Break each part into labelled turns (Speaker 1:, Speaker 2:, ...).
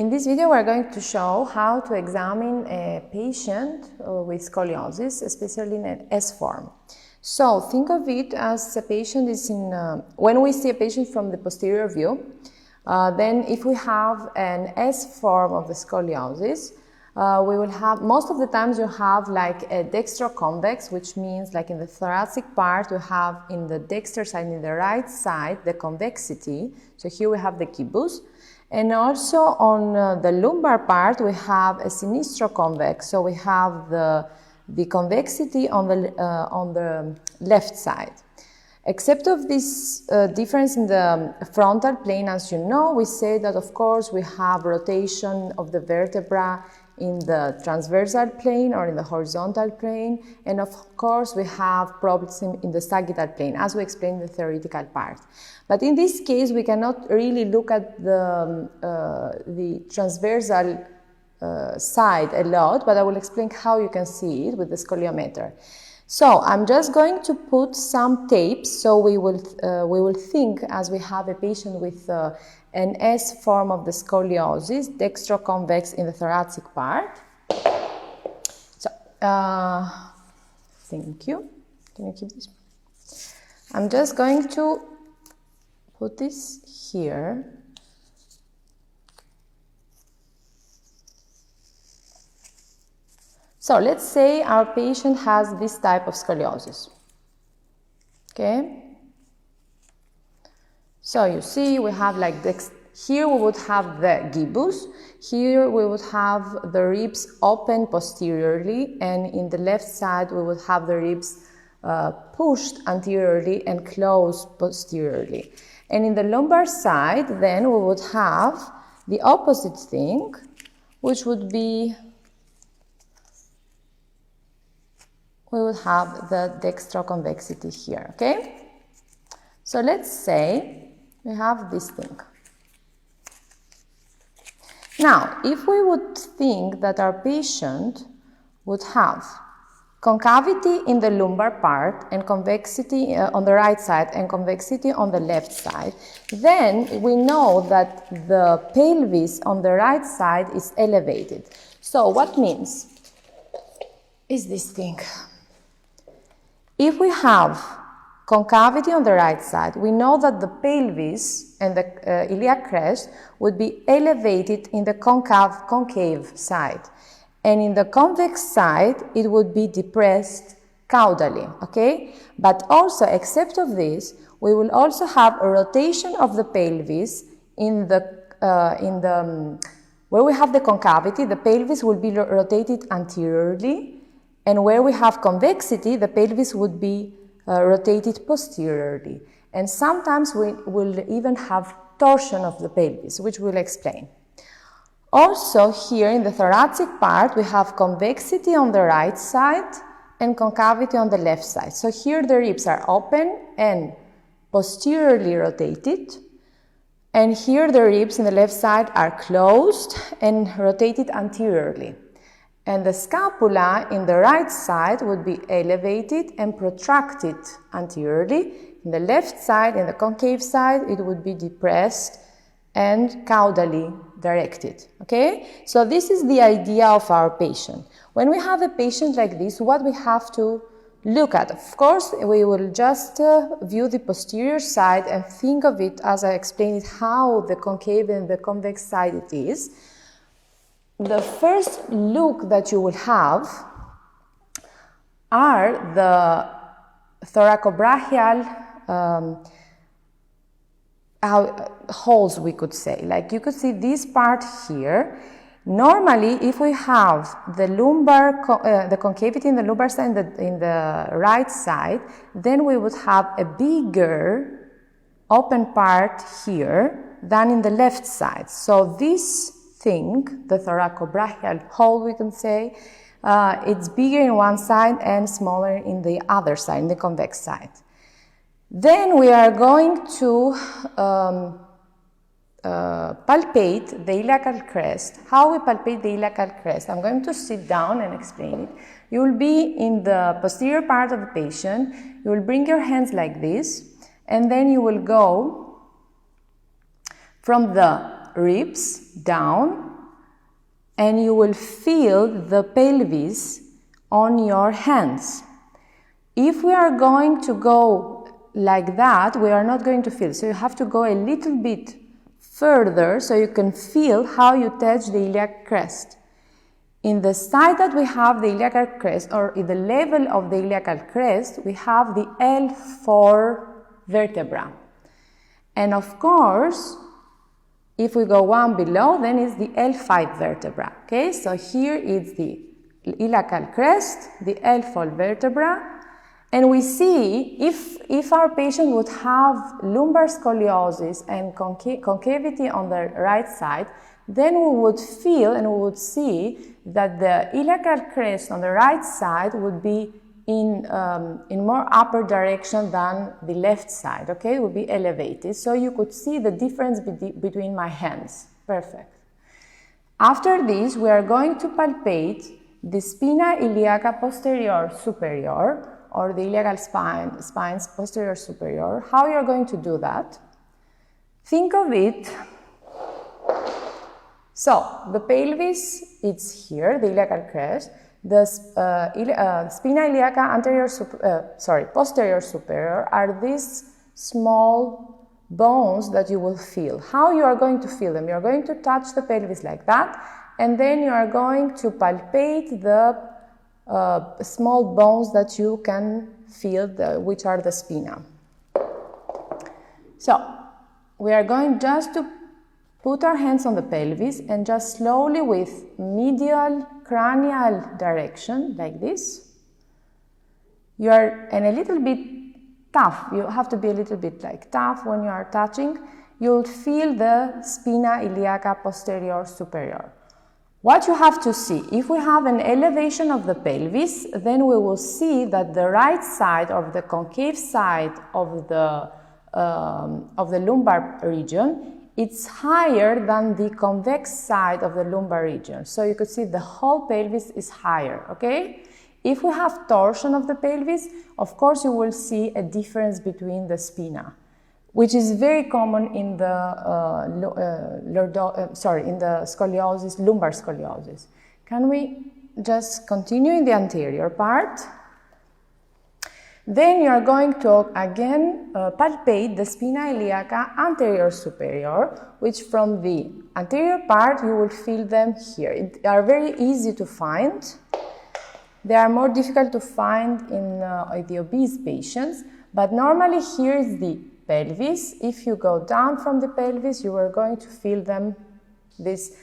Speaker 1: In this video, we're going to show how to examine a patient with scoliosis, especially in an S form. So think of it as a patient is in, when we see a patient from the posterior view, then if we have an S form of the scoliosis, we will have, most of the times you have like a dextroconvex, which means like in the thoracic part, you have in the dexter side, in the right side, the convexity. So here we have the gibbus. And also on the lumbar part, we have a sinistroconvex. So we have the convexity on the left side. Except of this difference in the frontal plane, as you know, we say that of course we have rotation of the vertebra in the transversal plane or in the horizontal plane, and of course we have problems in the sagittal plane, as we explained in the theoretical part. But in this case, we cannot really look at the transversal side a lot, but I will explain how you can see it with the scoliometer. So I'm just going to put some tapes, so we will think as we have a patient with an S form of the scoliosis, dextroconvex in the thoracic part. So, thank you. Can you keep this? I'm just going to put this here. So let's say our patient has this type of scoliosis. Okay? So you see we have like this, here we would have the gibbus, here we would have the ribs open posteriorly, and in the left side we would have the ribs pushed anteriorly and closed posteriorly. And in the lumbar side then we would have the opposite thing, which would be, we would have the dextroconvexity here, okay? So let's say we have this thing. Now, if we would think that our patient would have concavity in the lumbar part and convexity on the right side and convexity on the left side, then we know that the pelvis on the right side is elevated. So what means is this thing? If we have concavity on the right side, we know that the pelvis and the iliac crest would be elevated in the concave side. And in the convex side, it would be depressed caudally, okay? But also, except of this, we will also have a rotation of the pelvis where we have the concavity, the pelvis will be rotated anteriorly, and where we have convexity, the pelvis would be rotated posteriorly. And sometimes we will even have torsion of the pelvis, which we'll explain. Also, here in the thoracic part, we have convexity on the right side and concavity on the left side. So here the ribs are open and posteriorly rotated, and here the ribs in the left side are closed and rotated anteriorly. And the scapula in the right side would be elevated and protracted anteriorly. In the left side, in the concave side, it would be depressed and caudally directed. Okay? So this is the idea of our patient. When we have a patient like this, what we have to look at? Of course, we will just view the posterior side and think of it as I explained it, how the concave and the convex side it is. The first look that you will have are the thoracobrachial holes, we could say. Like you could see this part here. Normally, if we have the lumbar, the concavity in the lumbar side in the right side, then we would have a bigger open part here than in the left side. So this thing, the thoracobrachial hole, we can say, it's bigger in one side and smaller in the other side, in the convex side. Then we are going to palpate the iliacal crest. How we palpate the iliacal crest? I'm going to sit down and explain it. You will be in the posterior part of the patient. You will bring your hands like this, and then you will go from the ribs down and you will feel the pelvis on your hands. If we are going to go like that, we are not going to feel. So you have to go a little bit further so you can feel how you touch the iliac crest. In the side that we have the iliacal crest, or in the level of the iliacal crest, we have the L4 vertebra. And of course, if we go one below, then it's the L5 vertebra. Okay, so here is the iliacal crest, the L4 vertebra, and we see if our patient would have lumbar scoliosis and concavity on the right side, then we would feel and we would see that the iliacal crest on the right side would be in more upper direction than the left side, okay? It would be elevated. So you could see the difference between my hands. Perfect. After this, we are going to palpate the spina iliaca posterior superior, or the iliacal spine's posterior superior. How you're going to do that? Think of it. So, the pelvis, it's here, the iliacal crest. The spina iliaca posterior superior are these small bones that you will feel. How you are going to feel them? You are going to touch the pelvis like that, and then you are going to palpate the small bones that you can feel, which are the spina. So, we are going just to put our hands on the pelvis and just slowly with medial cranial direction, like this. You are and a little bit tough. You have to be a little bit tough when you are touching. You'll feel the spina iliaca posterior superior. What you have to see, if we have an elevation of the pelvis, then we will see that the right side or the concave side of the lumbar region, it's higher than the convex side of the lumbar region. So you could see the whole pelvis is higher, okay? If we have torsion of the pelvis, of course you will see a difference between the spina, which is very common in the scoliosis, lumbar scoliosis. Can we just continue in the anterior part? Then you are going to again palpate the spina iliaca anterior superior, which from the anterior part you will feel them here. They are very easy to find. They are more difficult to find in the obese patients, but normally here is the pelvis. If you go down from the pelvis, you are going to feel them, these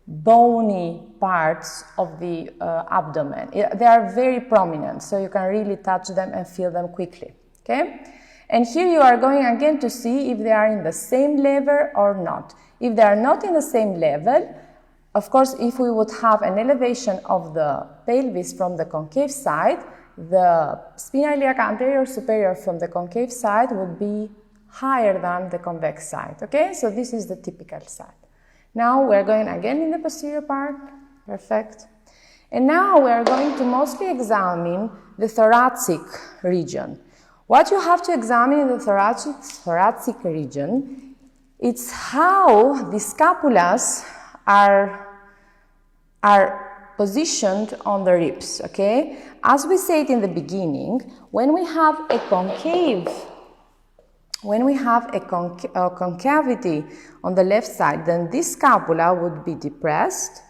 Speaker 1: bony parts of the abdomen. They are very prominent, so you can really touch them and feel them quickly, okay? And here you are going again to see if they are in the same level or not. If they are not in the same level, of course, if we would have an elevation of the pelvis from the concave side, the spina iliaca anterior superior from the concave side would be higher than the convex side, okay? So this is the typical side. Now we're going again in the posterior part, perfect. And now we're going to mostly examine the thoracic region. What you have to examine in the thoracic region, it's how the scapulas are positioned on the ribs, okay? As we said in the beginning, when we have a concavity on the left side, then this scapula would be depressed,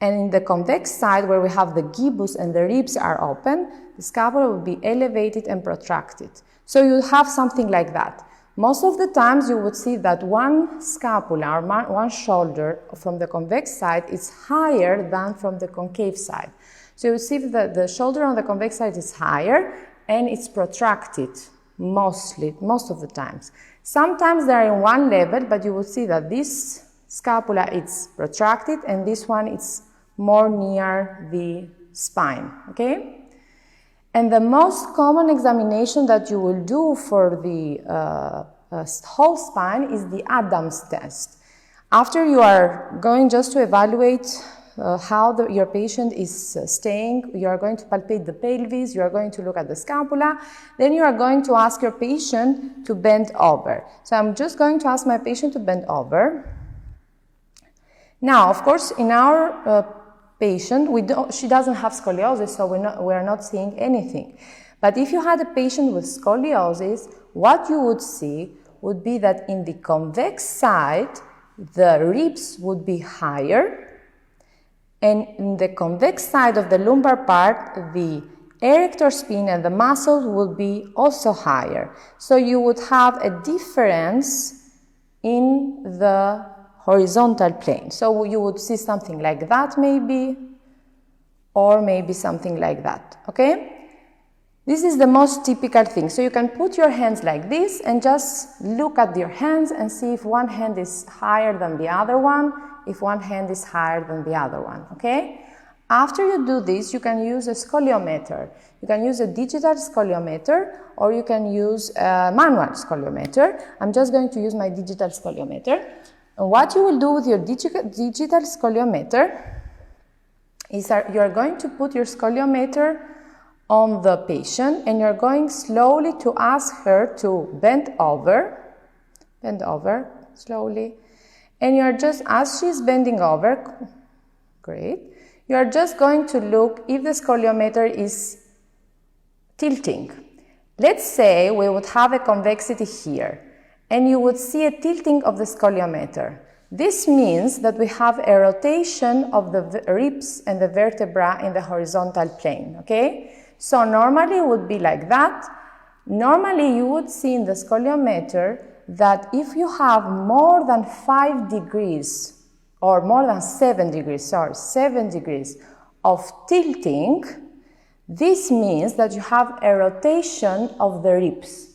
Speaker 1: and in the convex side, where we have the gibbus and the ribs are open, the scapula would be elevated and protracted. So you have something like that. Most of the times you would see that one scapula or one shoulder from the convex side is higher than from the concave side. So you see that the shoulder on the convex side is higher and it's protracted most of the times. Sometimes they are in one level, but you will see that this scapula is protracted and this one is more near the spine, okay? And the most common examination that you will do for the whole spine is the Adams test. After you are going just to evaluate how your patient is staying, you are going to palpate the pelvis, you are going to look at the scapula, then you are going to ask your patient to bend over. So I'm just going to ask my patient to bend over. Now, of course, in our patient, she doesn't have scoliosis, so we're not seeing anything. But if you had a patient with scoliosis, what you would see would be that in the convex side, the ribs would be higher, and in the convex side of the lumbar part, the erector spine and the muscles will be also higher. So you would have a difference in the horizontal plane. So you would see something like that maybe, or maybe something like that, okay? This is the most typical thing. So you can put your hands like this and just look at your hands and see if one hand is higher than the other one, if one hand is higher than the other one, okay? After you do this, you can use a scoliometer. You can use a digital scoliometer, or you can use a manual scoliometer. I'm just going to use my digital scoliometer. And what you will do with your digital scoliometer is that you're going to put your scoliometer on the patient, and you're going slowly to ask her to bend over slowly, and you're just, as she's bending over, great, you're just going to look if the scoliometer is tilting. Let's say we would have a convexity here, and you would see a tilting of the scoliometer. This means that we have a rotation of the ribs and the vertebra in the horizontal plane, okay? So normally it would be like that. Normally you would see in the scoliometer that if you have more than 5 degrees, or more than 7 degrees, 7 degrees of tilting, this means that you have a rotation of the ribs.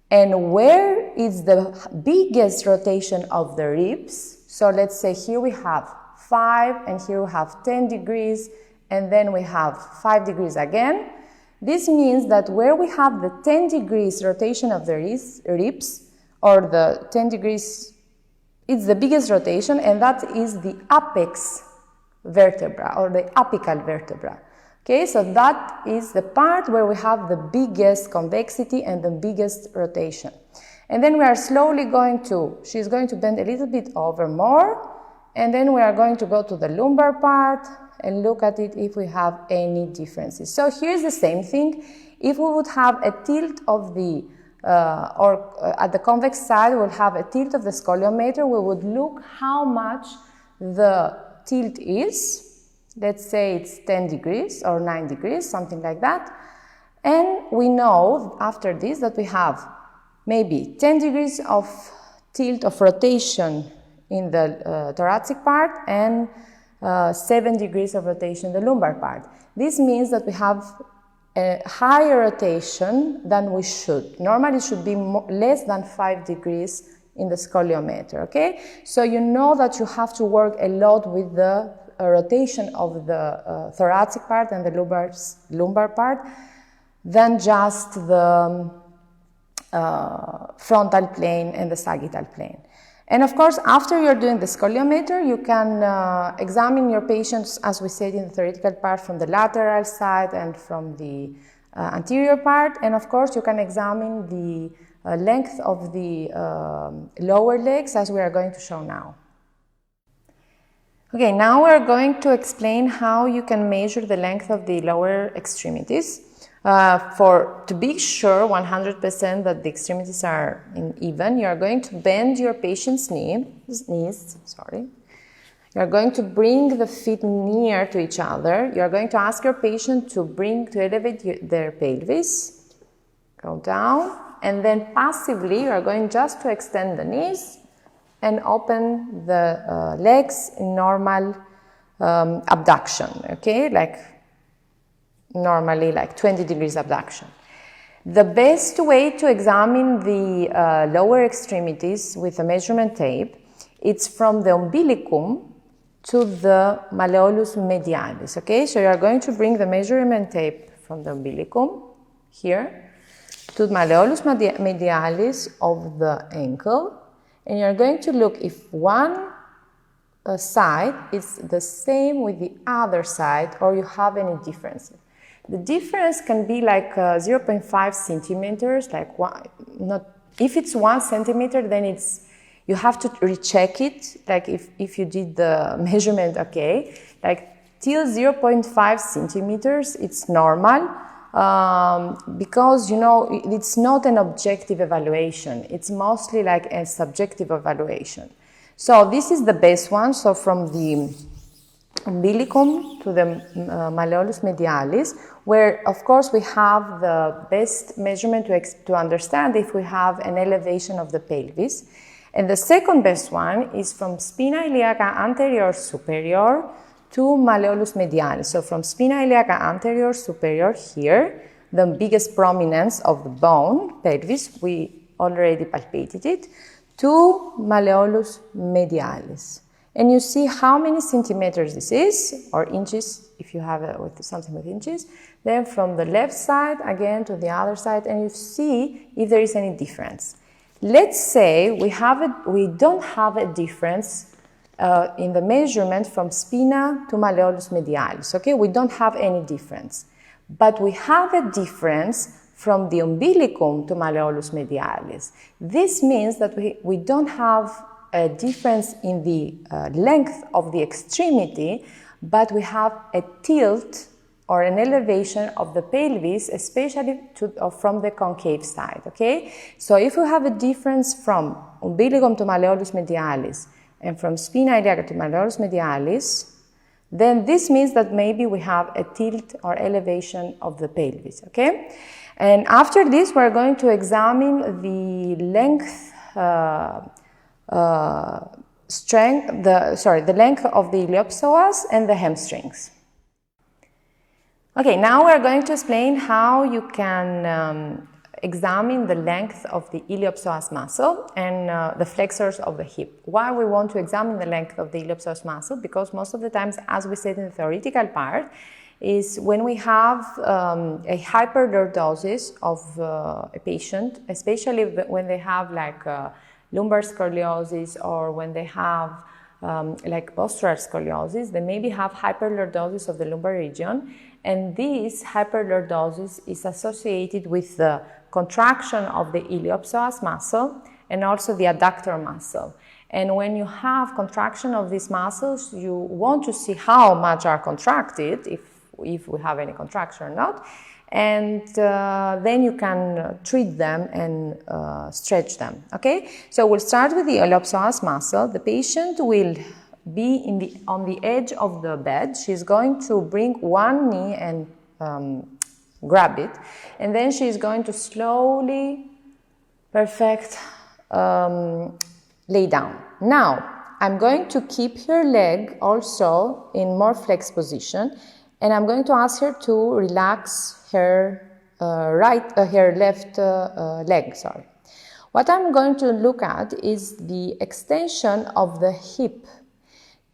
Speaker 1: And where is the biggest rotation of the ribs? So let's say here we have 5, and here we have 10 degrees, and then we have 5 degrees again. This means that where we have the 10 degrees rotation of the ribs, or the 10 degrees, it's the biggest rotation, and that is the apex vertebra, or the apical vertebra. Okay, so that is the part where we have the biggest convexity and the biggest rotation. And then we are slowly she's going to bend a little bit over more, and then we are going to go to the lumbar part and look at it if we have any differences. So here's the same thing. If we would have a tilt of the, at the convex side, we'll have a tilt of the scoliometer. We would look how much the tilt is. Let's say it's 10 degrees or 9 degrees, something like that. And we know after this that we have maybe 10 degrees of tilt of rotation in the thoracic part, and 7 degrees of rotation in the lumbar part. This means that we have a higher rotation than we should. Normally it should be less than 5 degrees in the scoliometer, okay? So you know that you have to work a lot with the rotation of the thoracic part and the lumbar part than just the frontal plane and the sagittal plane. And of course, after you're doing the scoliometer, you can examine your patients, as we said, in the theoretical part, from the lateral side and from the anterior part. And of course, you can examine the length of the lower legs, as we are going to show now. Okay, now we're going to explain how you can measure the length of the lower extremities. To be sure 100% that the extremities are even, you are going to bend your patient's knees. You are going to bring the feet near to each other. You are going to ask your patient to elevate their pelvis, go down, and then passively you are going just to extend the knees and open the legs in normal abduction, okay, normally like 20 degrees abduction. The best way to examine the lower extremities with a measurement tape, it's from the umbilicum to the malleolus medialis, okay? So you are going to bring the measurement tape from the umbilicum here to the malleolus medialis of the ankle, and you're going to look if one side is the same with the other side or you have any differences. The difference can be like 0.5 centimeters, if it's 1 centimeter, then You have to recheck it, like if you did the measurement, okay, like till 0.5 centimeters, it's normal. Because, you know, it's not an objective evaluation. It's mostly like a subjective evaluation. So this is the best one. So from the umbilicum to the malleolus medialis, where of course we have the best measurement to understand if we have an elevation of the pelvis. And the second best one is from spina iliaca anterior superior to malleolus medialis. So from spina iliaca anterior superior here, the biggest prominence of the bone, pelvis, we already palpated it, to malleolus medialis. And you see how many centimeters this is, or inches, if you have something with inches. Then from the left side, again to the other side, and you see if there is any difference. Let's say we don't have a difference in the measurement from spina to malleolus medialis, okay? We don't have any difference. But we have a difference from the umbilicum to malleolus medialis. This means that we don't have a difference in the length of the extremity, but we have a tilt or an elevation of the pelvis, especially from the concave side, okay? So if we have a difference from umbilicum to malleolus medialis and from spina iliaca to malleolus medialis, then this means that maybe we have a tilt or elevation of the pelvis, okay? And after this, we're going to examine the length, the length of the iliopsoas and the hamstrings. Okay, now we're going to explain how you can examine the length of the iliopsoas muscle and the flexors of the hip. Why we want to examine the length of the iliopsoas muscle? Because most of the times, as we said in the theoretical part, is when we have a hyperlordosis of a patient, especially when they have like lumbar scoliosis or when they have like postural scoliosis, they maybe have hyperlordosis of the lumbar region, and this hyperlordosis is associated with the contraction of the iliopsoas muscle and also the adductor muscle. And when you have contraction of these muscles, you want to see how much are contracted, if we have any contraction or not, and then you can treat them and stretch them, okay? So we'll start with the iliopsoas muscle. The patient will be on the edge of the bed. She's going to bring one knee and grab it, and then she's going to slowly, lay down. Now, I'm going to keep her leg also in more flexed position, and I'm going to ask her to relax her left leg. What I'm going to look at is the extension of the hip.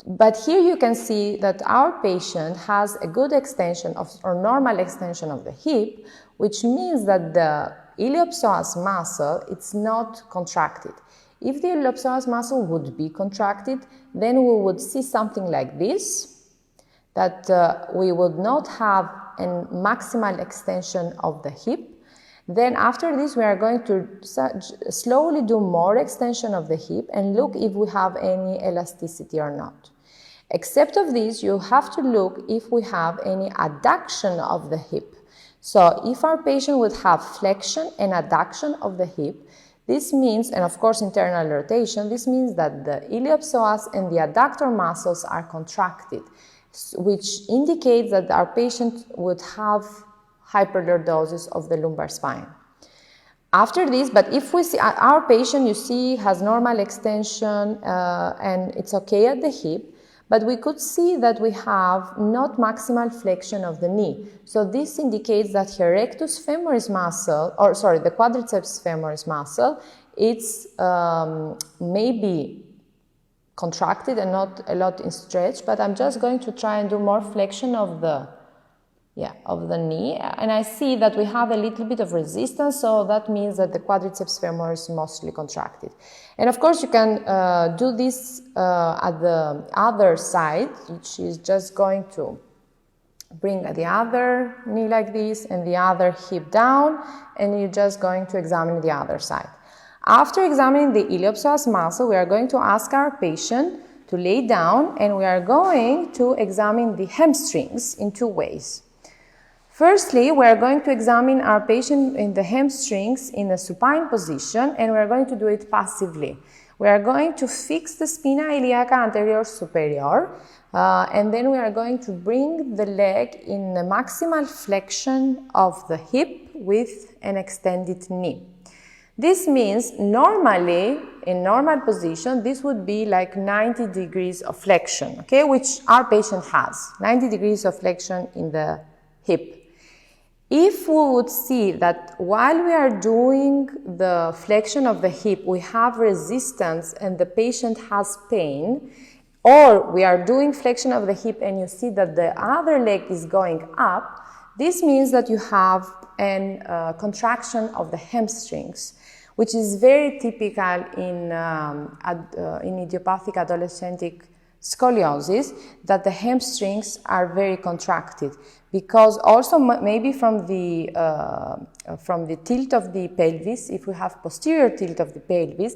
Speaker 1: But here you can see that our patient has a good extension or normal extension of the hip, which means that the iliopsoas muscle, it's not contracted. If the iliopsoas muscle would be contracted, then we would see something like this, that we would not have a maximal extension of the hip. Then after this, we are going to slowly do more extension of the hip and look if we have any elasticity or not. Except of this, you have to look if we have any adduction of the hip. So if our patient would have flexion and adduction of the hip, this means, and of course internal rotation, this means that the iliopsoas and the adductor muscles are contracted, which indicates that our patient would have hyperlordosis of the lumbar spine. After this, but if we see our patient, you see, has normal extension and it's okay at the hip, but we could see that we have not maximal flexion of the knee. So this indicates that her rectus femoris muscle, the quadriceps femoris muscle, it's maybe contracted and not a lot in stretch, but I'm just going to try and do more flexion of the knee, and I see that we have a little bit of resistance, so that means that the quadriceps femoris is mostly contracted. And of course you can do this at the other side, which is just going to bring the other knee like this and the other hip down, and you're just going to examine the other side. After examining the iliopsoas muscle, we are going to ask our patient to lay down, and we are going to examine the hamstrings in two ways. Firstly, we are going to examine our patient in the hamstrings in a supine position, and we are going to do it passively. We are going to fix the spina iliaca anterior superior, and then we are going to bring the leg in a maximal flexion of the hip with an extended knee. This means normally, in normal position, this would be like 90 degrees of flexion, okay, which our patient has, 90 degrees of flexion in the hip. If we would see that while we are doing the flexion of the hip, we have resistance and the patient has pain, or we are doing flexion of the hip and you see that the other leg is going up, this means that you have a contraction of the hamstrings, which is very typical in idiopathic adolescent scoliosis, that the hamstrings are very contracted, because also maybe from the tilt of the pelvis, if we have posterior tilt of the pelvis,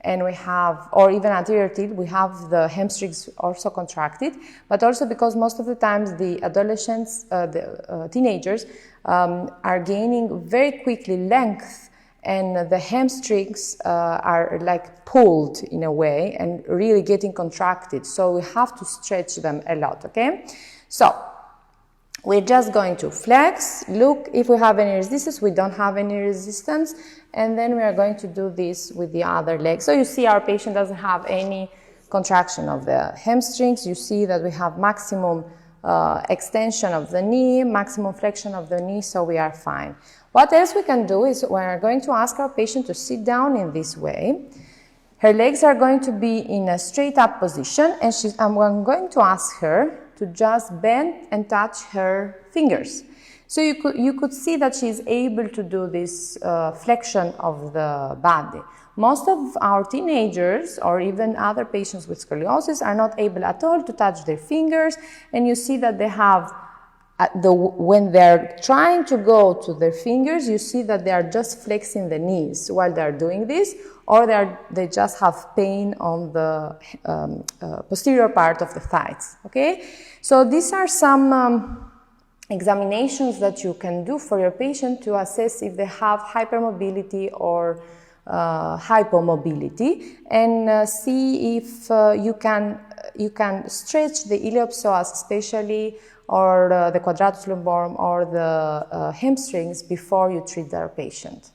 Speaker 1: and we have, or even anterior tilt, we have the hamstrings also contracted, but also because most of the times the adolescents, teenagers, are gaining very quickly length, and the hamstrings are like pulled in a way and really getting contracted. So we have to stretch them a lot, okay? So we're just going to flex, look if we have any resistance, we don't have any resistance, and then we are going to do this with the other leg. So you see our patient doesn't have any contraction of the hamstrings. You see that we have maximum extension of the knee, maximum flexion of the knee, so we are fine. What else we can do is we are going to ask our patient to sit down in this way. Her legs are going to be in a straight up position, and I'm going to ask her to just bend and touch her fingers. So you could see that she's able to do this flexion of the body. Most of our teenagers or even other patients with scoliosis are not able at all to touch their fingers, and you see that they have, when they're trying to go to their fingers, you see that they are just flexing the knees while they're doing this, or they just have pain on the posterior part of the thighs, okay? So these are some examinations that you can do for your patient to assess if they have hypermobility or hypomobility, and see if you can stretch the iliopsoas especially, or the quadratus lumborum, or the hamstrings before you treat their patient.